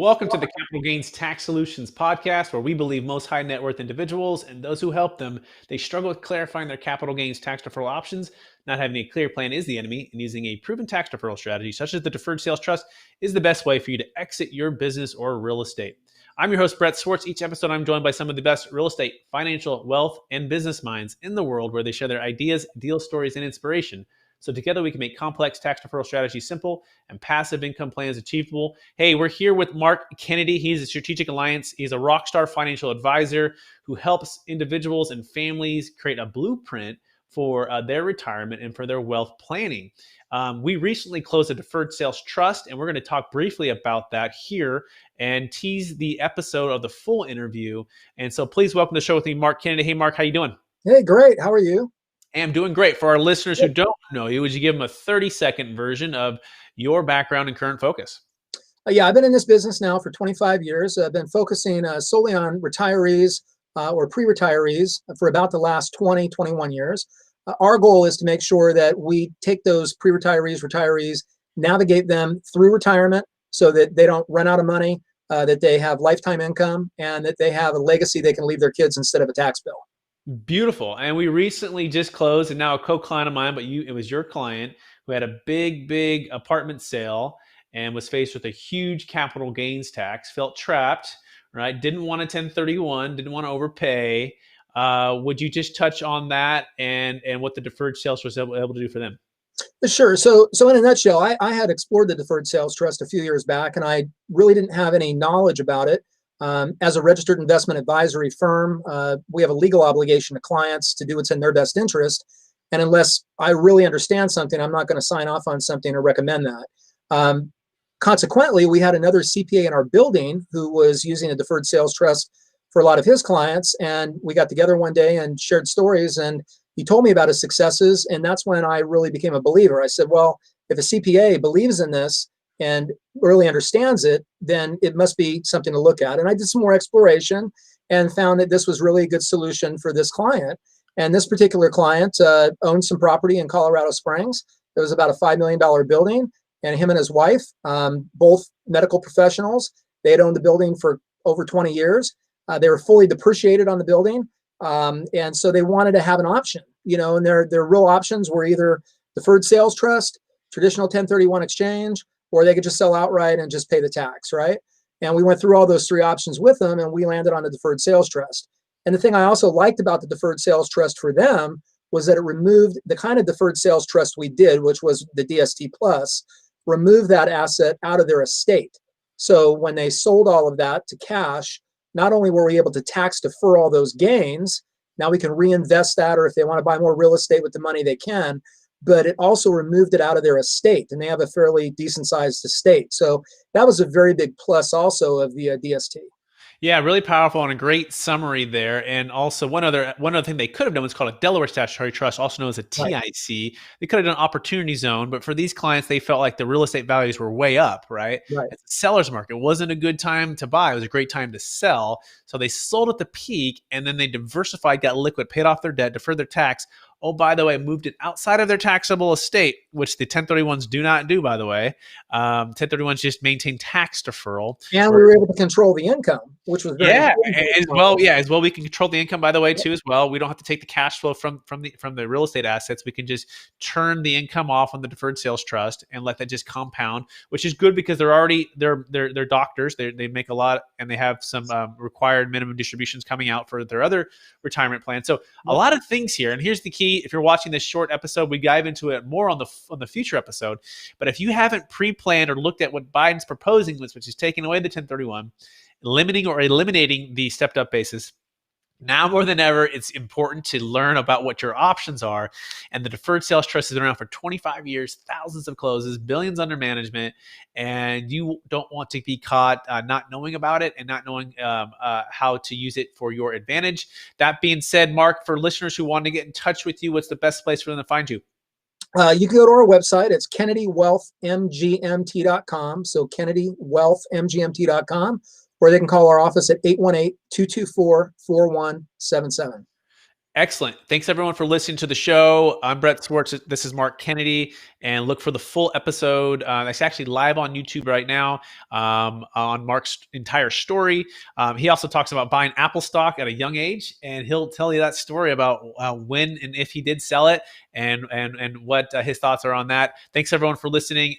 Welcome to the Capital Gains Tax Solutions podcast, where we believe most high net worth individuals and those who help them, they struggle with clarifying their capital gains tax deferral options. Not having a clear plan is the enemy, and using a proven tax deferral strategy, such as the Deferred Sales Trust, is the best way for you to exit your business or real estate. I'm your host, Brett Swarts. Each episode, I'm joined by some of the best real estate, financial, wealth, and business minds in the world, where they share their ideas, deal stories, and inspiration. So together we can make complex tax deferral strategies simple and passive income plans achievable. Hey, we're here with Mark Kennedy. He's a strategic alliance. He's a rock star financial advisor who helps individuals and families create a blueprint for their retirement and for their wealth planning. We recently closed a Deferred Sales Trust, and we're going to talk briefly about that here and tease the episode of the full interview. And so please welcome to the show with me, Mark Kennedy. Hey, Mark, how you doing? Hey, great. How are you? Hey, I'm doing great. For our listeners who don't know you, would you give them a 30-second version of your background and current focus? Yeah, I've been in this business now for 25 years. I've been focusing solely on retirees or pre-retirees for about the last 20, 21 years. Our goal is to make sure that we take those retirees, navigate them through retirement so that they don't run out of money, that they have lifetime income, and that they have a legacy they can leave their kids instead of a tax bill. Beautiful. And we recently just closed, and now a co-client of mine, but it was your client who had a big apartment sale and was faced with a huge capital gains tax, felt trapped, right? Didn't want a 1031, didn't want to overpay. Would you just touch on that and what the Deferred Sales was able to do for them? Sure. So in a nutshell, I had explored the Deferred Sales Trust a few years back, and I really didn't have any knowledge about it. As a registered investment advisory firm, we have a legal obligation to clients to do what's in their best interest. And unless I really understand something, I'm not going to sign off on something or recommend that. Consequently, we had another CPA in our building who was using a Deferred Sales Trust for a lot of his clients. And we got together one day and shared stories. And he told me about his successes. And that's when I really became a believer. I said, well, if a CPA believes in this and really understands it, then it must be something to look at. And I did some more exploration and found that this was really a good solution for this client. And this particular client owned some property in Colorado Springs. It was about a $5 million building, and him and his wife, both medical professionals, they had owned the building for over 20 years. They were fully depreciated on the building. And so they wanted to have an option, and their real options were either Deferred Sales Trust, traditional 1031 exchange, or they could just sell outright and just pay the tax, right? And we went through all those three options with them, and we landed on the Deferred Sales Trust. And the thing I also liked about the Deferred Sales Trust for them was that it removed the kind of Deferred Sales Trust we did, which was the DST Plus, removed that asset out of their estate. So when they sold all of that to cash, not only were we able to tax defer all those gains, now we can reinvest that, or if they want to buy more real estate with the money, they can. But it also removed it out of their estate, and they have a fairly decent sized estate. So that was a very big plus also of the DST. Yeah, really powerful and a great summary there. And also one other thing they could have done was called a Delaware Statutory Trust, also known as a TIC. Right. They could have done opportunity zone, but for these clients, they felt like the real estate values were way up, right? It's a seller's market. It wasn't a good time to buy. It was a great time to sell. So they sold at the peak, and then they diversified, got liquid, paid off their debt, deferred their tax. Oh, by the way, moved it outside of their taxable estate, which the 1031s do not do, by the way. 1031s just maintain tax deferral. And we were able to control the income, which was very important. As well, we can control the income, by the way, too, as well. We don't have to take the cash flow from the real estate assets. We can just turn the income off on the Deferred Sales Trust and let that just compound, which is good because they're doctors. They make a lot, and they have some required minimum distributions coming out for their other retirement plan. So a lot of things here. And here's the key. If you're watching this short episode, we dive into it more on the future episode. But if you haven't pre-planned or looked at what Biden's proposing, which is taking away the 1031, limiting or eliminating the stepped up basis, now more than ever, it's important to learn about what your options are. And the Deferred Sales Trust has been around for 25 years, thousands of closes, billions under management, and you don't want to be caught not knowing about it and not knowing how to use it for your advantage. That being said, Mark, for listeners who want to get in touch with you, what's the best place for them to find you? You can go to our website. It's kennedywealthmgmt.com. So kennedywealthmgmt.com. Or they can call our office at 818-224-4177. Excellent. Thanks everyone for listening to the show. I'm Brett Swarts. This is Mark Kennedy, and look for the full episode. It's actually live on YouTube right now on Mark's entire story. He also talks about buying Apple stock at a young age, and he'll tell you that story about when and if he did sell it, and what his thoughts are on that. Thanks everyone for listening.